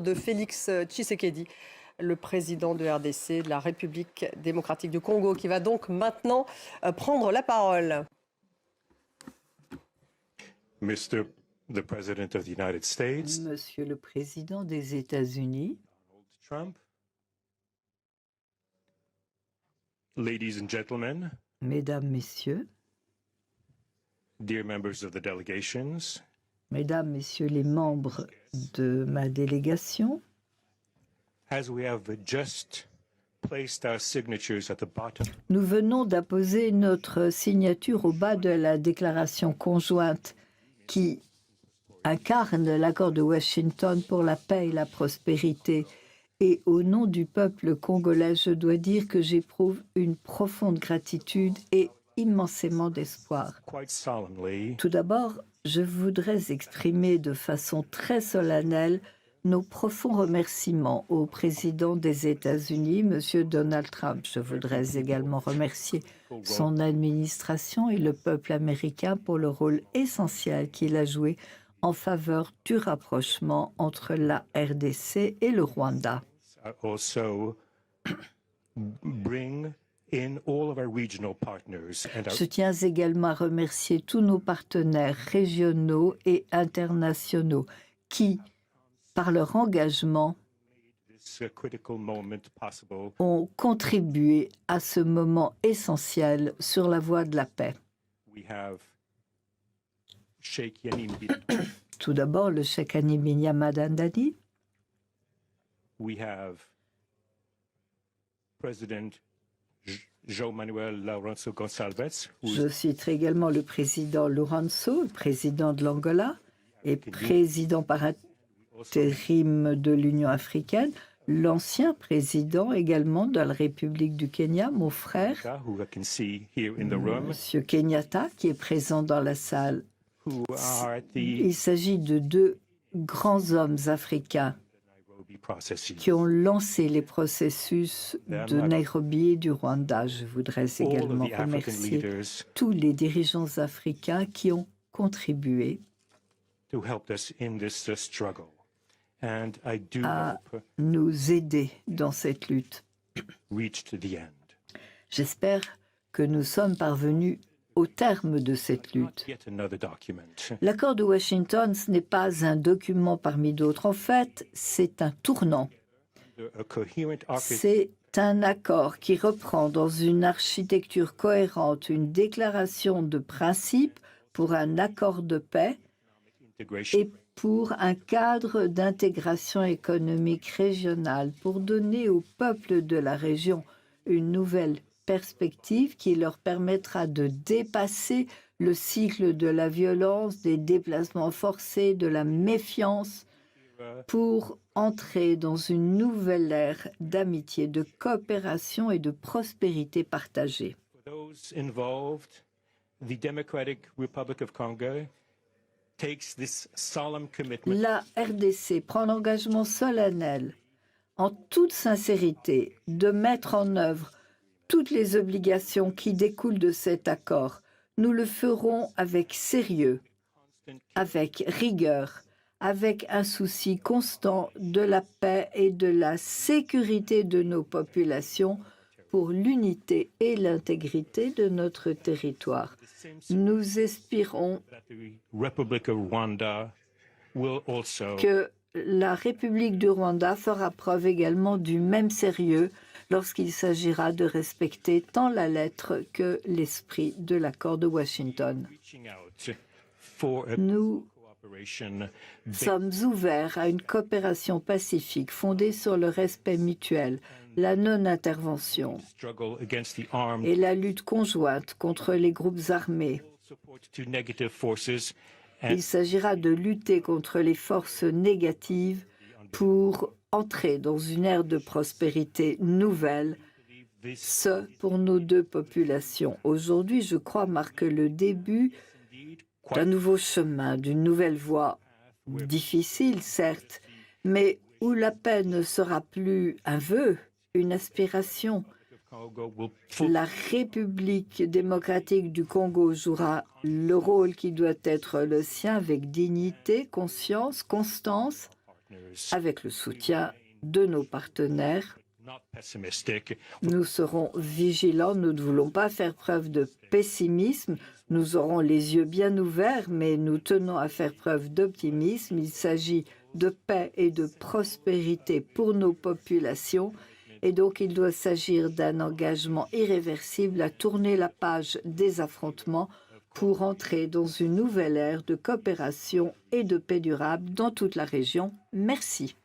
de Félix Tshisekedi, le président de RDC, de la République démocratique du Congo, qui va donc maintenant prendre la parole. Mr. the President of the United States, Monsieur le Président des États-Unis, Trump, ladies and gentlemen, Mesdames, Messieurs, dear members of the delegations, Mesdames, Messieurs les membres de ma délégation, as we have just placed our signatures at the bottom nous venons d'apposer notre signature au bas de la déclaration conjointe qui incarne l'accord de Washington pour la paix et la prospérité. Et au nom du peuple congolais, je dois dire que j'éprouve une profonde gratitude et immensément d'espoir. quite solemnly Tout d'abord, je voudrais exprimer de façon très solennelle nos profonds remerciements au président des États-Unis, M. Donald Trump. Je voudrais également remercier son administration et le peuple américain pour le rôle essentiel qu'il a joué en faveur du rapprochement entre la RDC et le Rwanda. also bring in all of our regional partners and our Je tiens également à remercier tous nos partenaires régionaux et internationaux qui, par leur engagement, this critical moment possible. ont contribué à ce moment essentiel sur la voie de la paix. We have Sheikh Yamin Tout d'abord, le Cheikh Hani Binyama Dandani, we have President João Manuel Lourenço Gonçalves, je citerai également le président Lourenço, le président de l'Angola et président par intérim de l'Union africaine, l'ancien président également de la République du Kenya, mon frère, who I can see here in the room, M. Kenyatta, qui est présent dans la salle. who are at the Il s'agit de deux grands hommes africains Nairobi processes. qui ont lancé les processus de Nairobi et du Rwanda. Je voudrais All of également the African remercier leaders tous les dirigeants africains qui ont contribué who helped us in this struggle. And I do hope nous aider dans cette lutte. reached the end. J'espère que nous sommes parvenus au terme de cette Not lutte. yet another document. L'accord de Washington, ce n'est pas un document parmi d'autres. En fait, c'est un tournant. A coherent architecture C'est un accord qui reprend dans une architecture cohérente une déclaration de principe pour un accord de paix integration et pour un cadre d'intégration économique régionale, pour donner aux peuples de la région une nouvelle perspective qui leur permettra de dépasser le cycle de la violence, des déplacements forcés, de la méfiance, pour entrer dans une nouvelle ère d'amitié, de coopération et de prospérité partagée. For those involved, the Democratic Republic of Congo takes this solemn commitment La RDC prend l'engagement solennel, en toute sincérité, de mettre en œuvre toutes les obligations qui découlent de cet accord. Nous le ferons avec sérieux, avec rigueur, avec un souci constant de la paix et de la sécurité de nos populations pour l'unité et l'intégrité de notre territoire. Nous espérons that the Republic of Rwanda will also que la République du Rwanda fera preuve également du même sérieux lorsqu'il s'agira de respecter tant la lettre que l'esprit de l'accord de Washington. reaching out for a Nous cooperation sommes ouverts à une coopération pacifique fondée sur le respect mutuel, la non-intervention struggle against the armed et la lutte conjointe contre les groupes armés. support to negative forces and Il s'agira de lutter contre les forces négatives pour entrer dans une ère de prospérité nouvelle, this ce pour nos deux populations. Aujourd'hui, je crois, marque le début d'un nouveau chemin, d'une nouvelle voie, difficile certes, mais où la paix ne sera plus un vœu, une aspiration. Congo will fully La République démocratique du Congo jouera le rôle qui doit être le sien avec dignité, conscience, constance, avec le soutien de nos partenaires. Nous serons vigilants, nous ne voulons pas faire preuve de pessimisme. Nous aurons les yeux bien ouverts, mais nous tenons à faire preuve d'optimisme. Il s'agit de paix et de prospérité pour nos populations. Et donc, il doit s'agir d'un engagement irréversible à tourner la page des affrontements pour entrer dans une nouvelle ère de coopération et de paix durable dans toute la région. Merci.